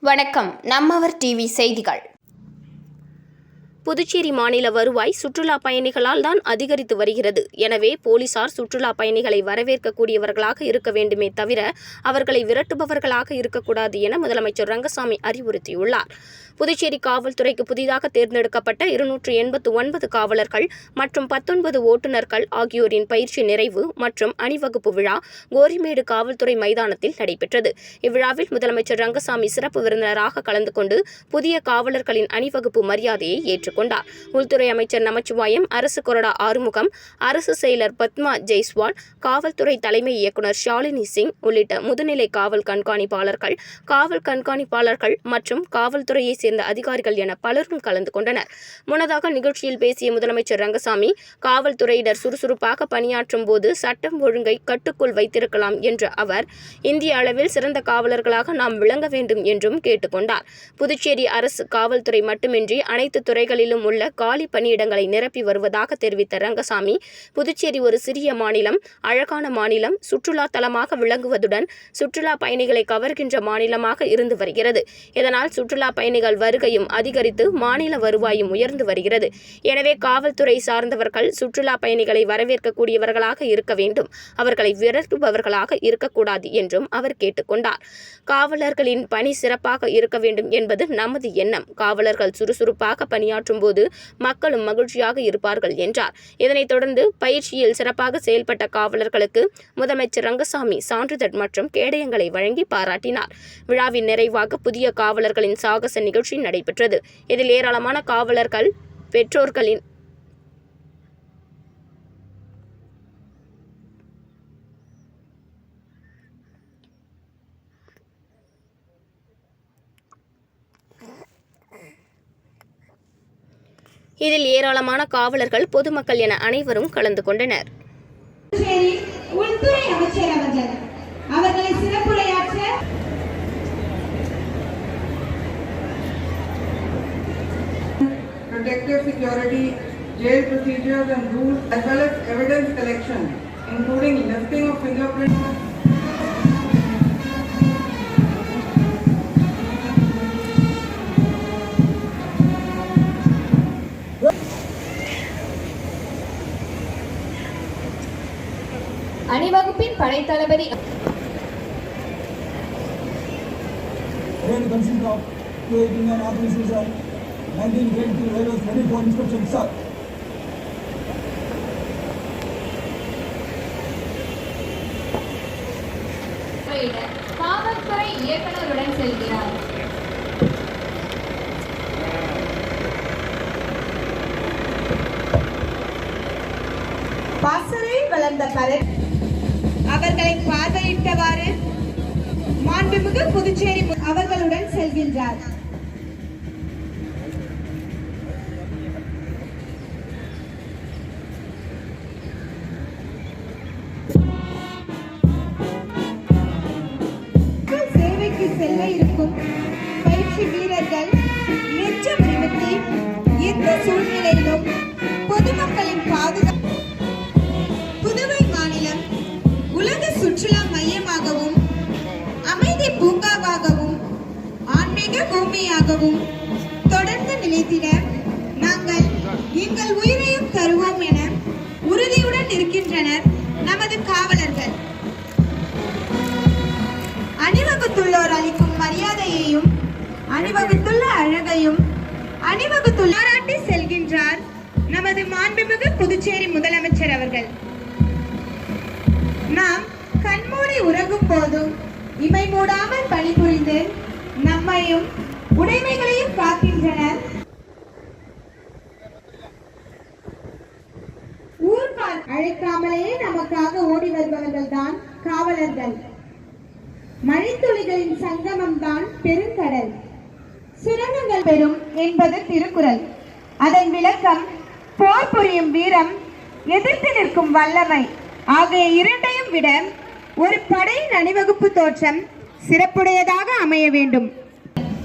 வணக்கம். நம்மவர் டிவி செய்திகள். புதுச்சேரி மாநில வருவாய் சுற்றுலா பயணிகளால் தான் அதிகரித்து வருகிறது. எனவே போலீசார் சுற்றுலா பயணிகளை வரவேற்கக்கூடியவர்களாக இருக்க வேண்டுமே தவிர அவர்களை விரட்டுபவர்களாக இருக்கக்கூடாது என முதலமைச்சர் ரங்கசாமி அறிவுறுத்தியுள்ளார். புதுச்சேரி காவல்துறைக்கு புதிதாக தேர்ந்தெடுக்கப்பட்ட 289 காவலர்கள் மற்றும் 19 ஓட்டுநர்கள் ஆகியோரின் பயிற்சி நிறைவு மற்றும் அணிவகுப்பு விழா கோரிமேடு காவல்துறை மைதானத்தில் நடைபெற்றது. இவ்விழாவில் முதலமைச்சர் ரங்கசாமி சிறப்பு விருந்தினராக கலந்து கொண்டு புதிய காவலர்களின் அணிவகுப்பு மரியாதையை ஏற்றுக்கொண்டார். உள்துறை அமைச்சர் நமச்சிவாயம், அரசு கொறடா ஆறுமுகம், அரசு செயலர் பத்மா ஜெய்ஸ்வால், காவல்துறை தலைமை இயக்குநர் ஷாலினி சிங் உள்ளிட்ட முதுநிலை காவல் கண்காணிப்பாளர்கள், காவல் கண்காணிப்பாளர்கள் மற்றும் காவல்துறையை சேர்ந்த அதிகாரிகள் என பலரும் கலந்து கொண்டனர். முன்னதாக நிகழ்ச்சியில் பேசிய முதலமைச்சர் ரங்கசாமி, காவல்துறையினர் சுறுசுறுப்பாக பணியாற்றும் போது சட்டம் ஒழுங்கை கட்டுக்குள் வைத்திருக்கலாம் என்ற அவர், இந்திய அளவில் சிறந்த காவலர்களாக நாம் விளங்க வேண்டும் என்றும் கேட்டுக்கொண்டார். புதுச்சேரி அரசு காவல்துறை மட்டுமின்றி அனைத்து துறைகளிலும் உள்ள காலி பணியிடங்களை நிரப்பி வருவதாக தெரிவித்த ரங்கசாமி, புதுச்சேரி ஒரு சிறிய மாநிலம், அழகான மாநிலம், சுற்றுலா தலமாக விளங்குவதுடன் சுற்றுலா பயணிகளை கவர்கின்ற மாநிலமாக இருந்து வருகிறது. இதனால் சுற்றுலா பயணிகள் வருகையும் அதிகரித்து மாநில வருவாயும் உயர்ந்து வருகிறது. எனவே காவல்துறை சார்ந்தவர்கள் சுற்றுலா பயணிகளை வரவேற்கக்கூடியவர்களாக இருக்க வேண்டும், அவர்களை விரட்டுபவர்களாக இருக்கக்கூடாது என்றும் அவர் கேட்டுக்கொண்டார். காவலர்களின் பணி சிறப்பாக இருக்க வேண்டும் என்பது நமது எண்ணம். காவலர்கள் சுறுசுறுப்பாக பணியாற்றும் போது மக்களும் மகிழ்ச்சியாக இருப்பார்கள் என்றார். இதனைத் தொடர்ந்து பயிற்சியில் சிறப்பாக செயல்பட்ட காவலர்களுக்கு முதலமைச்சர் ரங்கசாமி சான்றிதழ் மற்றும் கேடயங்களை வழங்கி பாராட்டினார். விழாவின் நிறைவாக புதிய காவலர்களின் சாகச நிகழ்ச்சி நடைபெற்றது. இதில் ஏராளமான காவலர்கள் பெற்றோர்களின் பொதுமக்கள் என அனைவரும் கலந்து கொண்டனர். உள்துறை அமைச்சர் அவர்களை சிறப்புரையாற்ற protective security, jail procedures and rules, as well as evidence collection, including lifting of fingerprints. அணிவகுப்பின் படைத்தளபதி காவல்துறை இயக்குநருடன் செல்கிறார். பாசறையில் வளர்ந்த பலர் அவர்களை பார்வையிட்டவாறு மாண்புமிகு புதுச்சேரி அவர்களுடன் செல்கின்றார். சேவைக்கு செல்ல இருக்கும் பயிற்சி வீரர்கள் நெஞ்சம் நிமித்தி எந்த சூழ்நிலையிலும் பொதுமக்களின் பாதுகாப்பு புதுவை மாநிலம் உலக சுற்றுலா மையமாகவும் அமைதி பூங்காவாகவும் ஆன்மீக பூமியாகவும் தொடர்ந்து நிலைத்திட நாங்கள் எங்கள் உயிரையும் தருவோம் என உறுதியுடன் இருக்கின்றனர் நமது காவலர்கள். அணிவகுத்துள்ளோர் அளிக்கும் மரியாதையையும் அணிவகுத்துள்ள அழகையும் அணிவகுத்துள்ள பாராட்டி செல்கின்றார் நமது மாண்புமிகு புதுச்சேரி முதலமைச்சர் அவர்கள். நாம் கண்மூடி உறங்கும் போதும் இமை மூடாமல் பணிபுரிந்து நம்மையும் உடைமைகளையும் காக்கின்றனர். ஊர்கால் அழைக்காமலேயே நமக்காக ஓடி வருபவர்கள் தான் காவலர்கள். மழைத்துளிகளின் சங்கமம் தான் பெருங்கடல், சுரங்கங்கள் பெறும் என்பது திருக்குறள். அதன் விளக்கம் போர் புரியும் வீரம், எதிர்த்து நிற்கும் வல்லமை ஆகிய இரண்டையும் விட ஒரு படையின் அணிவகுப்பு தோற்றம் சிறப்புடையதாக அமைய வேண்டும்.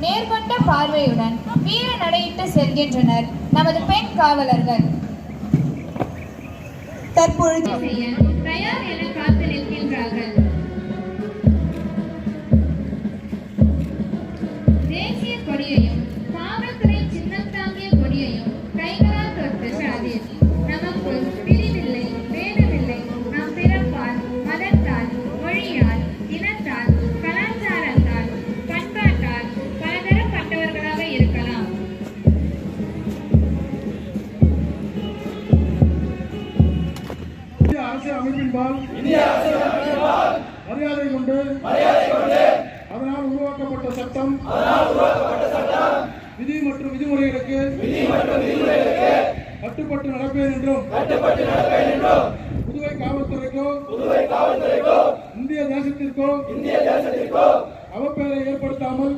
நேர்கொண்ட பார்வையுடன் வீர நடையிட்டு செல்கின்றனர் நமது பெண் காவலர்கள். தற்பொழுது தயார் என காத்து நிற்கின்றார்கள். கொண்டு அதனால் உருவாக்கப்பட்ட சட்டம் விதி மற்றும் விதிமுறைகளுக்கு கட்டுப்பட்டு நடப்பேன் என்றும் புதுவை காவல்துறைக்கோ இந்திய தேசத்திற்கோ அவப்பெயரை ஏற்படுத்தாமல்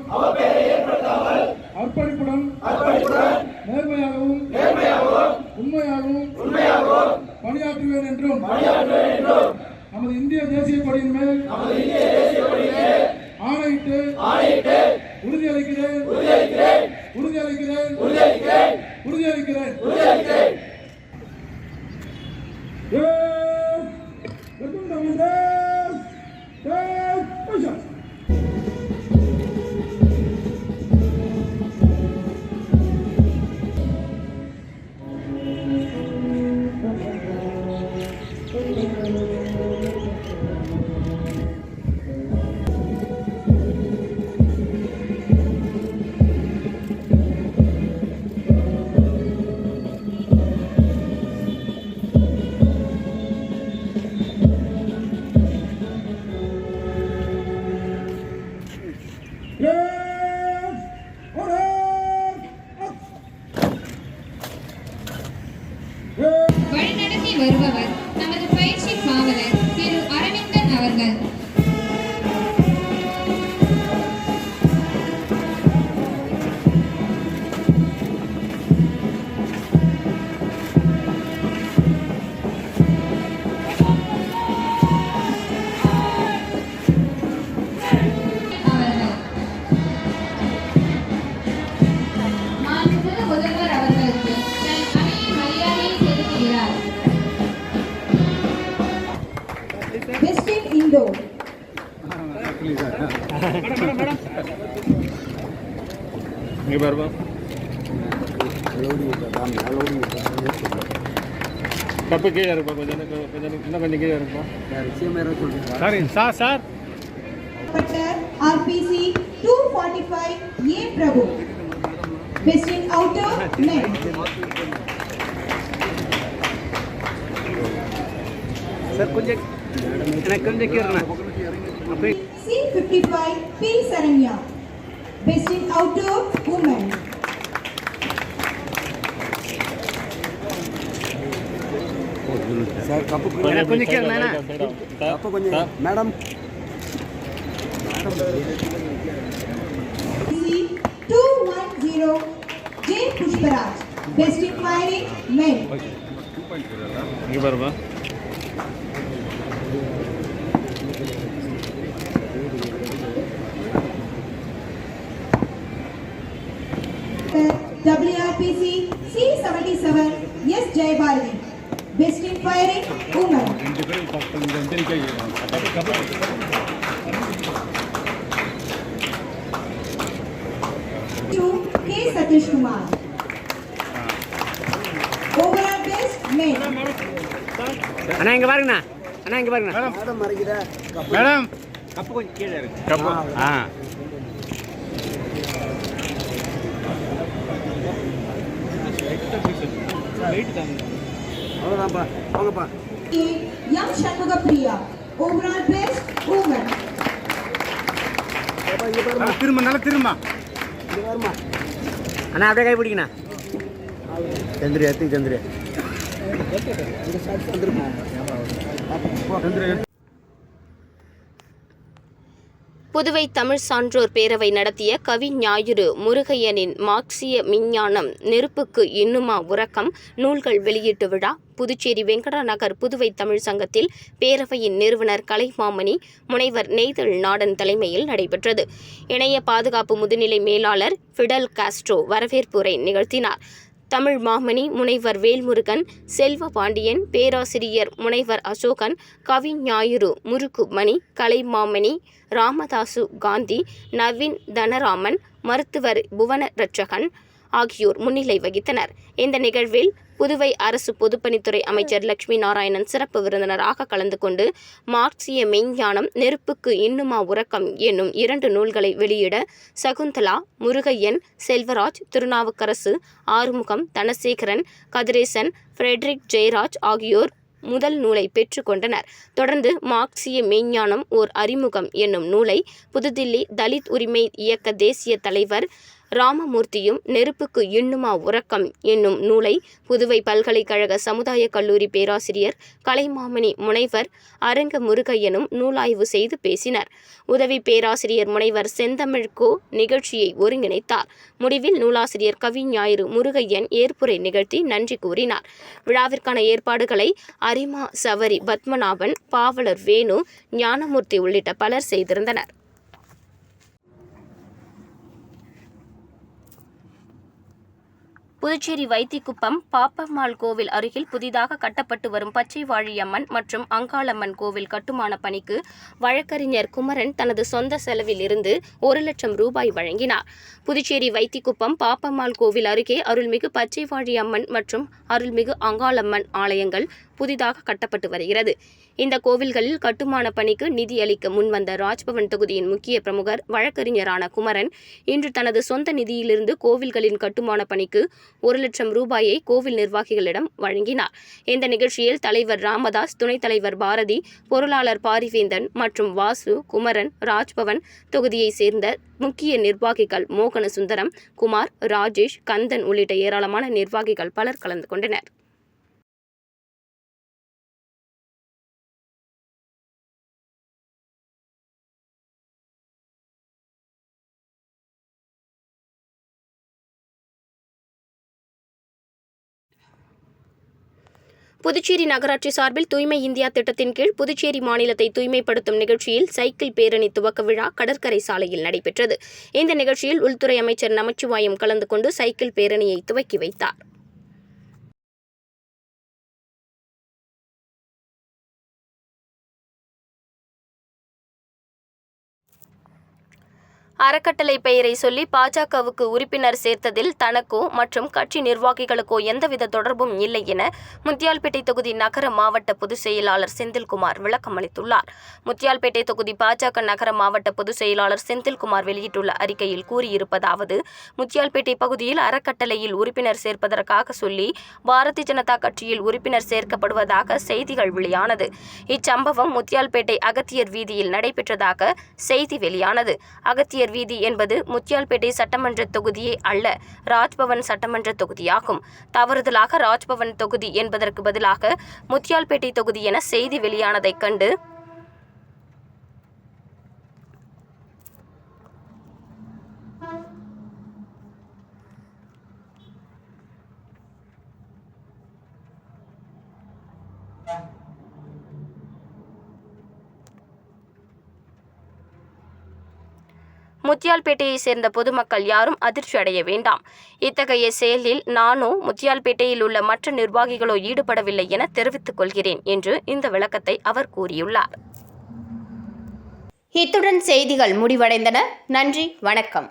அர்ப்பணிப்புடன் நேர்மையாகவும் உண்மையாகவும் பணியாற்றுவேன் என்றும் நமது இந்திய தேசிய கொடியின் மேல் ஆணையிட்டு உறுதியளிக்கிறேன். வழிநடத்தி வருபவர் நமது பயிற்சி காவலர் திரு அரவிந்தன் அவர்கள். மாண்புமிகு முதல்வர் அவர்களுக்கு தன் அணியின் மரியாதையை செலுத்துகிறார். Western Indo. கப்பு கீழே இருப்பா கொஞ்சம் இன்னும் கொஞ்சம் கீழே இருப்பா sorry sir RPC 245 A Prabhu. Western Outer Men. Sir கொஞ்சம் எனக்கு கொஞ்சம் கீறணும் C55 P Saranya. Western Outer Women. Sir cup எனக்கு கொஞ்சம் கீறணும் கப்பு கொஞ்சம் madam C210 J Pushparaj. Western Firing Men. இங்கே பாருமா WRPC C77 S Jayabali. Western Firing Women. To K Satish Kumar. Overall best men. அண்ணா இங்கே பாருங்கண்ணா அண்ணா இங்கே பாருங்க மேடம் கப்பு கொஞ்சம் கீழே இருக்கு கப்பு அவ்வளோதான்ப்பா வாங்கப்பா Young Shanmuga Priya. Overall best woman. திரும்ப நல்லா திரும்ப இங்கே வருமா அண்ணா அப்படியே கை பிடிக்கண்ணா சந்திரியா எத்தி சந்திரியா புதுவை தமிழ் சான்றோர் பேரவை நடத்திய கவி ஞாயிறு முருகையனின் மார்க்சிய விஞ்ஞானம் நெருப்புக்கு இன்னுமா உறக்கம் நூல்கள் வெளியீட்டு விழா புதுச்சேரி வெங்கடா நகர் புதுவை தமிழ் சங்கத்தில் பேரவையின் நிறுவனர் கலைமாமணி முனைவர் நெய்தல் நாடன் தலைமையில் நடைபெற்றது. இணைய பாதுகாப்பு முதுநிலை மேலாளர் ஃபிடல் காஸ்ட்ரோ வரவேற்புரை நிகழ்த்தினார். தமிழ் மாமணி முனைவர் வேல்முருகன், செல்வ பாண்டியன், பேராசிரியர் முனைவர் அசோகன், கவி ஞாயிறு முருக்கு மணி, கலைமாமணி ராமதாசு காந்தி, நவீன் தனராமன், மருத்துவர் புவன ரட்சகன் ஆகியோர் முன்னிலை வகித்தனர். இந்த நிகழ்வில் புதுவை அரசு பொதுப்பணித்துறை அமைச்சர் லட்சுமி நாராயணன் சிறப்பு விருந்தினராக கலந்து கொண்டு மார்க்சிய மெய்ஞானம் நெருப்புக்கு இன்னுமா உறக்கம் என்னும் 2 நூல்களை வெளியிட சகுந்தலா, முருகையன், செல்வராஜ், திருநாவுக்கரசு, ஆறுமுகம், தனசேகரன், கதிரேசன், ஃப்ரெட்ரிக் ஜெயராஜ் ஆகியோர் முதல் நூலை பெற்றுக்கொண்டனர். தொடர்ந்து மார்க்சிய மெய்ஞானம் ஓர் அறிமுகம் என்னும் நூலை புதுதில்லி தலித் உரிமை இயக்க தேசிய தலைவர் ராமமூர்த்தியும் நெருப்புக்கு இன்னுமா உறக்கம் என்னும் நூலை புதுவை பல்கலைக்கழக சமுதாய கல்லூரி பேராசிரியர் கலைமாமணி முனைவர் அரங்க முருகையனும் நூலாய்வு செய்து பேசினர். உதவி பேராசிரியர் முனைவர் செந்தமிழ்கோ நிகழ்ச்சியை ஒருங்கிணைத்தார். முடிவில் நூலாசிரியர் கவிஞாயிறு முருகையன் ஏற்புரை நிகழ்த்தி நன்றி கூறினார். விழாவிற்கான ஏற்பாடுகளை அரிமா சவரி பத்மநாபன், பாவலர் வேணு, ஞானமூர்த்தி உள்ளிட்ட பலர் செய்திருந்தனர். புதுச்சேரி வைத்திக்குப்பம் பாப்பம்மாள் கோவில் அருகில் புதிதாக கட்டப்பட்டு வரும் பச்சைவாழியம்மன் மற்றும் அங்காளம்மன் கோவில் கட்டுமான பணிக்கு வழக்கறிஞர் குமரன் தனது சொந்த செலவில் இருந்து 1 லட்சம் ரூபாய் வழங்கினார். புதுச்சேரி வைத்திக்குப்பம் பாப்பம்மாள் கோவில் அருகே அருள்மிகு பச்சைவாழியம்மன் மற்றும் அருள்மிகு அங்காளம்மன் ஆலயங்கள் புதிதாக கட்டப்பட்டு வருகிறது. இந்த கோவில்களில் கட்டுமான பணிக்கு நிதி அளிக்க முன்வந்த ராஜ்பவன் தொகுதியின் முக்கிய பிரமுகர் வழக்கறிஞரான குமரன் இன்று தனது சொந்த நிதியிலிருந்து கோவில்களின் கட்டுமான பணிக்கு 1 லட்சம் ரூபாயை கோவில் நிர்வாகிகளிடம் வழங்கினார். இந்த நிகழ்ச்சியில் தலைவர் ராமதாஸ், துணைத் தலைவர் பாரதி, பொருளாளர் பாரிவேந்தன் மற்றும் வாசு, குமரன், ராஜ்பவன் தொகுதியைச் சேர்ந்த முக்கிய நிர்வாகிகள் மோகன சுந்தரம், குமார், ராஜேஷ், கந்தன் உள்ளிட்ட ஏராளமான நிர்வாகிகள் பலர் கலந்து கொண்டனர். புதுச்சேரி நகராட்சி சார்பில் தூய்மை இந்தியா திட்டத்தின் கீழ் புதுச்சேரி மாநிலத்தை தூய்மைப்படுத்தும் நிகழ்ச்சியில் சைக்கிள் பேரணி துவக்க விழா கடற்கரை சாலையில் நடைபெற்றது. இந்த நிகழ்ச்சியில் உள்துறை அமைச்சர் நமச்சிவாயம் கலந்து கொண்டு சைக்கிள் பேரணியை துவக்கி வைத்தார். அறக்கட்டளை பெயரை சொல்லி பாஜகவுக்கு உறுப்பினர் சேர்த்ததில் தனக்கோ மற்றும் கட்சி நிர்வாகிகளுக்கோ எந்தவித தொடர்பும் இல்லை என முத்தியால்பேட்டை தொகுதி நகர மாவட்ட பொதுச் செயலாளர் செந்தில்குமார் விளக்கம் அளித்துள்ளார். முத்தியால்பேட்டை தொகுதி பாஜக நகர மாவட்ட பொதுச் செயலாளர் செந்தில்குமார் வெளியிட்டுள்ள அறிக்கையில் கூறியிருப்பதாவது: முத்தியால்பேட்டை பகுதியில் அறக்கட்டளையில் உறுப்பினர் சேர்ப்பதற்காக சொல்லி பாரதிய ஜனதா கட்சியில் உறுப்பினர் சேர்க்கப்படுவதாக செய்திகள் வெளியானது. இச்சம்பவம் முத்தியால்பேட்டை அகத்தியர் வீதியில் நடைபெற்றதாக செய்தி வெளியானது. அகத்தியர் வீதி என்பது முத்தியால்பேட்டை சட்டமன்ற தொகுதியே அல்ல, ராஜ்பவன் சட்டமன்ற தொகுதியாகும். தவறுதலாக ராஜ்பவன் தொகுதி என்பதற்கு பதிலாக முத்தியால்பேட்டை தொகுதி என செய்தி வெளியானதைக் கண்டு முத்தியால்பேட்டையை சேர்ந்த பொதுமக்கள் யாரும் அதிர்ச்சி அடைய வேண்டாம். இத்தகைய செயலில் நானோ முத்தியால்பேட்டையில் உள்ள மற்ற நிர்வாகிகளோ ஈடுபடவில்லை என தெரிவித்துக் கொள்கிறேன் என்று இந்த விளக்கத்தை அவர் கூறியுள்ளார். இத்துடன் செய்திகள் முடிவடைந்தன. நன்றி, வணக்கம்.